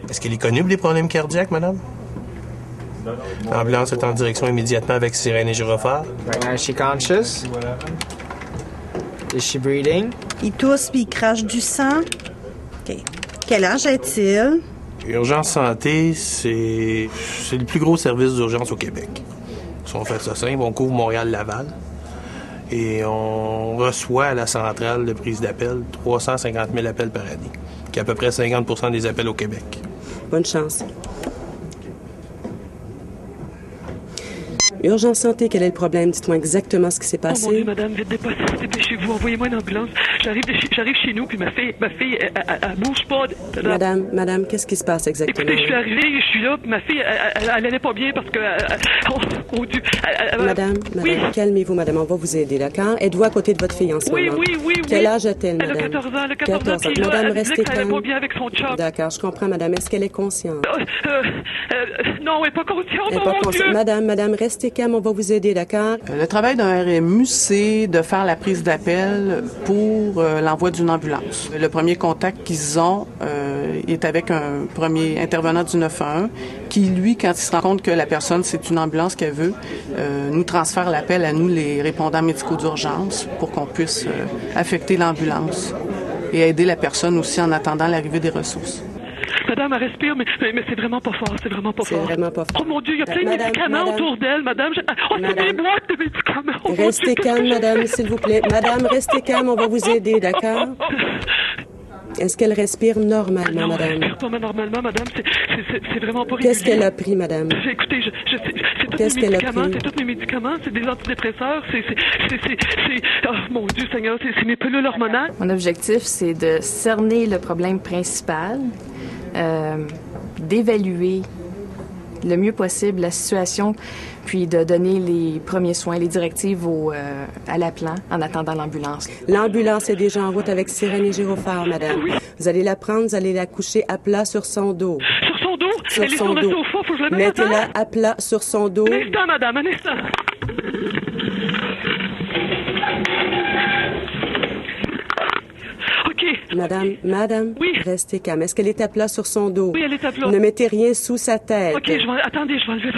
Est-ce qu'elle est connue pour des problèmes cardiaques, madame? L'ambulance est en direction immédiatement avec sirène et gyrophare. Right now, is she conscious? Is she breathing? Il tousse puis il crache du sang. OK. Quel âge a-t-il? Urgence Santé, c'est le plus gros service d'urgence au Québec. Si on fait ça simple, on couvre Montréal-Laval. Et on reçoit à la centrale de prise d'appel 350 000 appels par année, qui est à peu près 50 % des appels au Québec. Bonne chance. Urgence Santé, quel est le problème? Dites-moi exactement ce qui s'est passé. Oh mon Dieu, madame, vite dépêchez-vous, envoyez-moi une ambulance. J'arrive chez nous, puis ma fille, elle bouge pas. Madame, qu'est-ce qui se passe exactement? Écoutez, je suis arrivée, je suis là, puis ma fille, elle allait pas bien parce que... oh mon Dieu. Madame, oui. calmez-vous, madame, on va vous aider, d'accord? Êtes-vous à côté de votre fille en ce moment? Oui. Quel âge a-t-elle, madame? Elle a 14 ans, puis Madame, elle restez disait qu'elle allait calme. pas bien avec son chum. D'accord, je comprends, madame. Est-ce qu'elle est consciente? Non, elle est pas consciente, Elle est pas mon consciente. Dieu. Madame, restez calme, on va vous aider, d'accord? Le travail d'un RMU, c'est de faire la prise d'appel pour l'envoi d'une ambulance. Le premier contact qu'ils ont est avec un premier intervenant du 911 qui, lui, quand il se rend compte que la personne, c'est une ambulance qu'elle veut, nous transfère l'appel à nous, les répondants médicaux d'urgence, pour qu'on puisse affecter l'ambulance et aider la personne aussi en attendant l'arrivée des ressources. Madame, elle respire, mais c'est vraiment pas fort, c'est vraiment pas fort. Oh mon Dieu, il y a plein de médicaments autour d'elle, madame. C'est des boîtes de médicaments. Oh, restez calme, madame, s'il vous plaît. Madame, restez calme, on va vous aider, d'accord? Est-ce qu'elle respire normalement, madame? Non, elle respire pas normalement, madame. C'est vraiment pas régulier. Qu'est-ce qu'elle a pris, madame? Écoutez, c'est tous mes médicaments, c'est des antidépresseurs, oh mon Dieu Seigneur, c'est mes pilules hormonales. Mon objectif, c'est de cerner le problème principal, d'évaluer le mieux possible la situation, puis de donner les premiers soins, les directives à l'appelant en attendant l'ambulance. L'ambulance est déjà en route avec sirène et gyrophare, madame. Oui. Vous allez la prendre, vous allez la coucher à plat sur son dos. Sur son dos? Elle est sur le sofa, faut que je la mette. Mettez-la à plat sur son dos. Un instant, madame, un instant. Madame, oui. Restez calme. Est-ce qu'elle est à plat sur son dos? Oui, elle est à plat. Ne mettez rien sous sa tête. Attendez, je vais enlever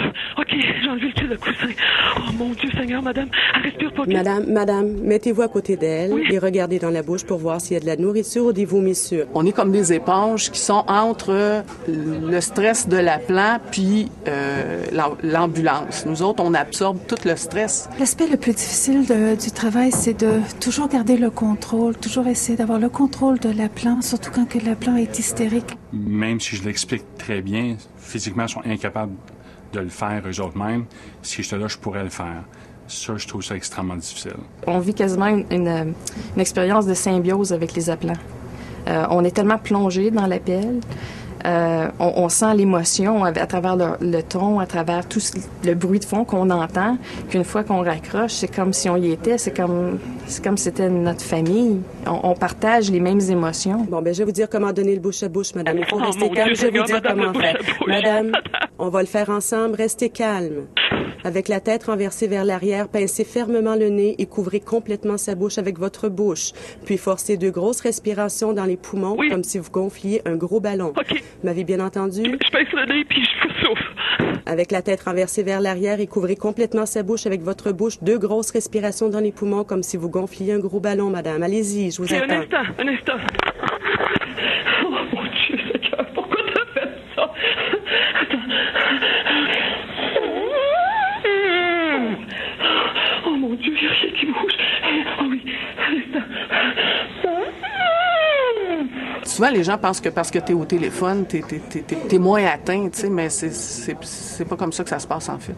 j'ai enlevé le coussin. Oh mon Dieu Seigneur, madame, elle respire pas bien. Madame, mettez-vous à côté d'elle et regardez dans la bouche pour voir s'il y a de la nourriture ou des vomissures. On est comme des éponges qui sont entre le stress de l'appelant puis l'ambulance. Nous autres, on absorbe tout le stress. L'aspect le plus difficile du travail, c'est de toujours garder le contrôle, toujours essayer d'avoir le contrôle de l'appelant, surtout quand que l'appelant est hystérique. Même si je l'explique très bien, physiquement, ils sont incapables de le faire eux-mêmes. Si j'étais là, je pourrais le faire. Ça, je trouve ça extrêmement difficile. On vit quasiment une expérience de symbiose avec les appelants. On est tellement plongé dans l'appel. On sent l'émotion à travers le ton, à travers tout le bruit de fond qu'on entend, qu'une fois qu'on raccroche, c'est comme si on y était, c'est comme si c'était notre famille. On partage les mêmes émotions. Bon, je vais vous dire comment donner le bouche à bouche, madame. Il faut rester calme, je vais vous dire comment faire. Madame, on va le faire ensemble, restez calme. Avec la tête renversée vers l'arrière, pincez fermement le nez et couvrez complètement sa bouche avec votre bouche. Puis forcez 2 grosses respirations dans les poumons, comme si vous gonfliez un gros ballon. OK. Vous m'avez bien entendu? Je pince le nez puis je souffle. Avec la tête renversée vers l'arrière et couvrez complètement sa bouche avec votre bouche. 2 grosses respirations dans les poumons, comme si vous gonfliez un gros ballon, madame. Allez-y, je vous attends. Un instant. Oh mon Dieu, Seigneur, pourquoi t'as fait ça? Attends. Oh mon Dieu, il y a rien qui bouge. Oh oui, un instant. Souvent, les gens pensent que parce que t'es au téléphone, t'es moins atteint, tu sais, mais c'est pas comme ça que ça se passe, en fait.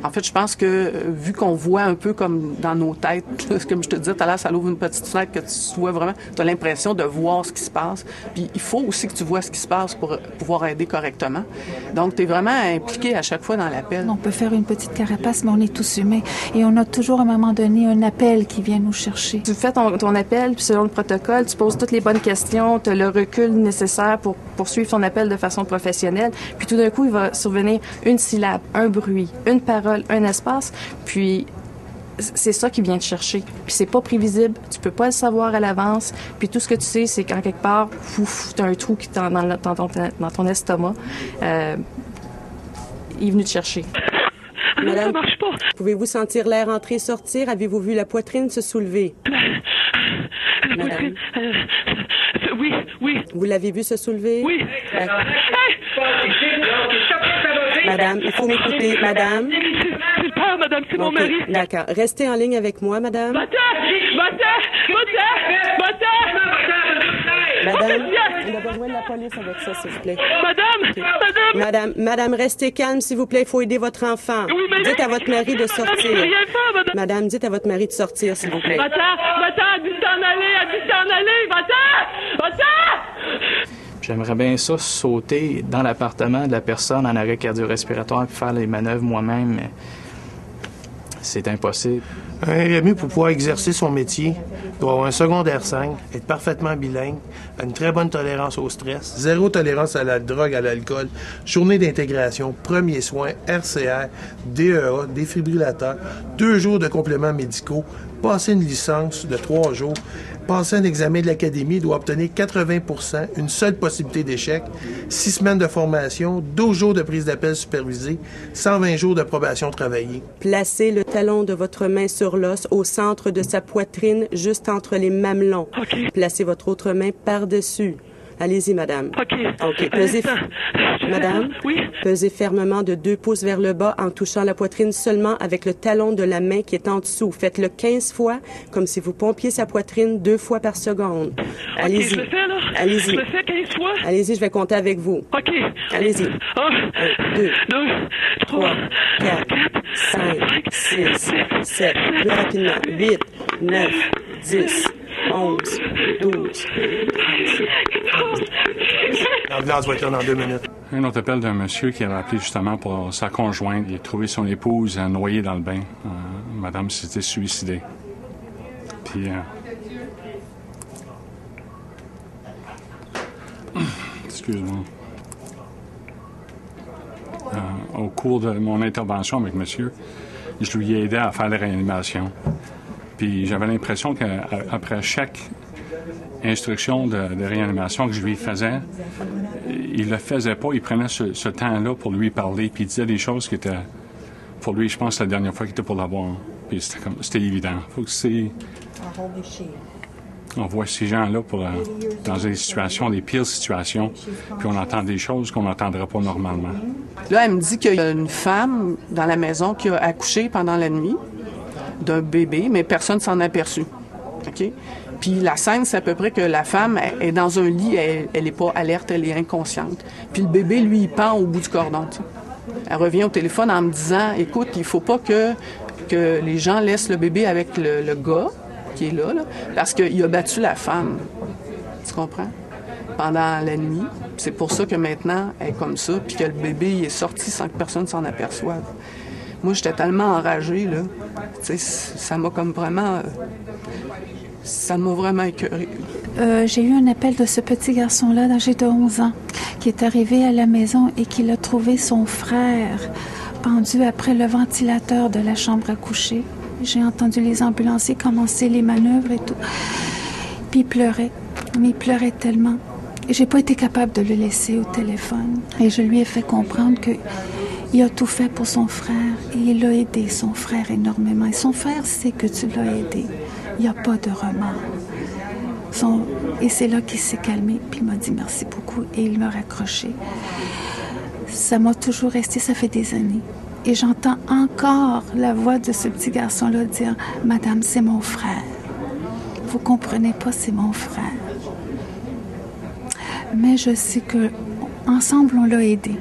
En fait, je pense que, vu qu'on voit un peu comme dans nos têtes, comme je te disais tout à l'heure, ça ouvre une petite fenêtre que tu vois vraiment, t'as l'impression de voir ce qui se passe. Puis il faut aussi que tu vois ce qui se passe pour pouvoir aider correctement. Donc, t'es vraiment impliqué à chaque fois dans l'appel. On peut faire une petite carapace, mais on est tous humains. Et on a toujours, à un moment donné, un appel qui vient nous chercher. Tu fais ton appel, puis selon le protocole, tu poses toutes les bonnes questions, tu as le recul nécessaire pour poursuivre ton appel de façon professionnelle. Puis tout d'un coup, il va survenir une syllabe, un bruit, une parole, un espace, puis c'est ça qui vient te chercher. Puis c'est pas prévisible, tu peux pas le savoir à l'avance. Puis tout ce que tu sais, c'est qu'en quelque part, t'as un trou qui est dans ton estomac. Il est venu te chercher. Madame, ça marche pas. Pouvez-vous sentir l'air entrer et sortir? Avez-vous vu la poitrine se soulever? La poitrine. Oui. Vous l'avez vu se soulever? Oui. Madame, il faut m'écouter. Madame. C'est le père, madame, c'est mon mari. D'accord. Restez en ligne avec moi, madame. Madame, on a besoin de la police avec ça, s'il vous plaît. Madame, restez calme, s'il vous plaît. Il faut aider votre enfant. Oui, mais dites à votre mari de sortir. Madame, dites à votre mari de sortir, s'il vous plaît. Va-t'en, dis t'en aller, va-t'en! J'aimerais bien ça, sauter dans l'appartement de la personne en arrêt cardio-respiratoire et faire les manœuvres moi-même, mais c'est impossible. Un RMU, pour pouvoir exercer son métier, doit avoir un secondaire 5, être parfaitement bilingue, une très bonne tolérance au stress, zéro tolérance à la drogue, à l'alcool, journée d'intégration, premiers soins, RCR, DEA, défibrillateur, 2 jours de compléments médicaux, passer une licence de 3 jours, passer un examen de l'académie, doit obtenir 80%, une seule possibilité d'échec, 6 semaines de formation, 12 jours de prise d'appel supervisée, 120 jours de probation travaillée. Placez le talon de votre main sur l'os au centre de sa poitrine, juste entre les mamelons. OK. Placez votre autre main par-dessus. Allez-y, madame. OK. Pesez... Madame? Oui? Pesez fermement de 2 pouces vers le bas en touchant la poitrine seulement avec le talon de la main qui est en dessous. Faites-le 15 fois, comme si vous pompiez sa poitrine 2 fois par seconde. Allez-y. Je le fais, là? Allez-y. Je le fais 15 fois? Allez-y, je vais compter avec vous. OK. Allez-y. 1, 2, 3, 4, 5, 6, 7, plus rapidement, 8, 9, 10, 11, 12. L'ambulance va être là dans 2 minutes. Un autre appel d'un monsieur qui avait appelé justement pour sa conjointe. Il a trouvé son épouse noyée dans le bain. Madame s'était suicidée. Puis... excuse-moi. Au cours de mon intervention avec monsieur, je lui ai aidé à faire la réanimation. Puis j'avais l'impression qu'après chaque instruction de réanimation que je lui faisais, il le faisait pas. Il prenait ce temps-là pour lui parler, puis il disait des choses qui étaient, pour lui, je pense, la dernière fois qu'il était pour l'avoir. Puis c'était évident. Faut que c'est... On voit ces gens-là dans des situations, des pires situations, puis on entend des choses qu'on n'entendrait pas normalement. Là, elle me dit qu'il y a une femme dans la maison qui a accouché pendant la nuit d'un bébé, mais personne s'en a aperçu. OK? Puis la scène, c'est à peu près que la femme est dans un lit, elle n'est pas alerte, elle est inconsciente. Puis le bébé, lui, il pend au bout du cordon. T'sais. Elle revient au téléphone en me disant, écoute, il faut pas que les gens laissent le bébé avec le gars qui est là, parce qu'il a battu la femme. Tu comprends? Pendant la nuit. C'est pour ça que maintenant, elle est comme ça, puis que le bébé il est sorti sans que personne s'en aperçoive. Moi, j'étais tellement enragée, là. Tu sais, ça m'a comme vraiment... ça m'a vraiment écœurée. J'ai eu un appel de ce petit garçon-là, âgé de 11 ans, qui est arrivé à la maison et qui a trouvé son frère pendu après le ventilateur de la chambre à coucher. J'ai entendu les ambulanciers commencer les manœuvres et tout. Puis il pleurait. Mais il pleurait tellement. Et j'ai pas été capable de le laisser au téléphone. Et je lui ai fait comprendre qu'il a tout fait pour son frère. Et il a aidé son frère énormément. Et son frère sait que tu l'as aidé. Il n'y a pas de remords. Et c'est là qu'il s'est calmé. Puis il m'a dit merci beaucoup. Et il m'a raccroché. Ça m'a toujours resté, ça fait des années. Et j'entends encore la voix de ce petit garçon-là dire « Madame, c'est mon frère. Vous comprenez pas, c'est mon frère. » Mais je sais que ensemble on l'a aidé.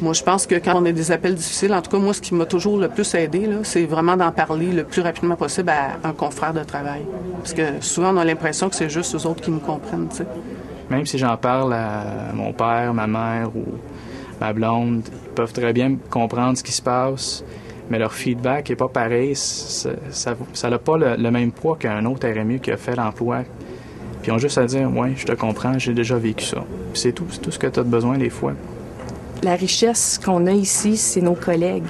Moi, je pense que quand on a des appels difficiles, en tout cas, moi, ce qui m'a toujours le plus aidé, là, c'est vraiment d'en parler le plus rapidement possible à un confrère de travail. Parce que souvent, on a l'impression que c'est juste eux autres qui nous comprennent, tu sais. Même si j'en parle à mon père, ma mère ou ma blonde, ils peuvent très bien comprendre ce qui se passe, mais leur feedback n'est pas pareil. Ça n'a pas le même poids qu'un autre RMU qui a fait l'emploi. Puis ils ont juste à dire « Ouais, je te comprends, j'ai déjà vécu ça. » Puis c'est tout ce que tu as besoin des fois. La richesse qu'on a ici, c'est nos collègues.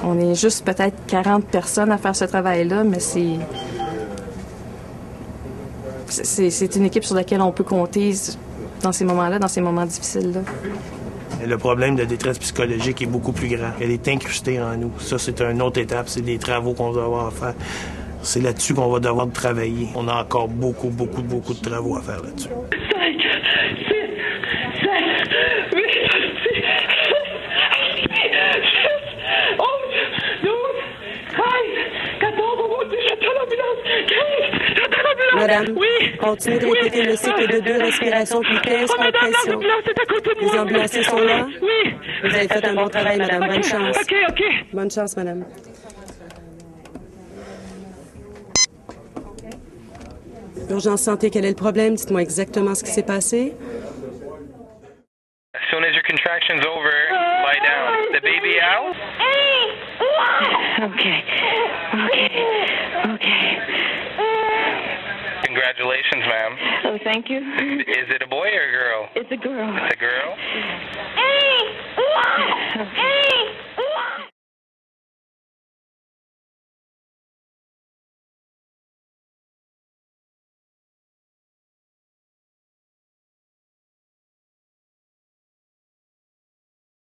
On est juste peut-être 40 personnes à faire ce travail-là, mais c'est une équipe sur laquelle on peut compter dans ces moments-là, dans ces moments difficiles-là. Le problème de détresse psychologique est beaucoup plus grand. Elle est incrustée en nous. Ça, c'est une autre étape. C'est des travaux qu'on va devoir faire. C'est là-dessus qu'on va devoir travailler. On a encore beaucoup de travaux à faire là-dessus. 5, 6, 7, 8, 10, 11, 12, 13, 14, j'attends l'ambulance. 15, j'attends l'ambulance. Madame, oui. continuez de répéter le cycle de 2 respirations puis 15 compressions. L'ambulance est à côté de moi. Les ambulanciers sont là? Oui. Vous avez fait un bon travail, madame. Bonne chance. OK. Bonne chance, madame. Urgence santé, quel est le problème? Dites-moi exactement ce qui s'est passé. As soon as your contraction's over, lie down. The baby out? Okay. Congratulations, ma'am. Oh, thank you. Is it a boy or a girl? It's a girl. It's a girl?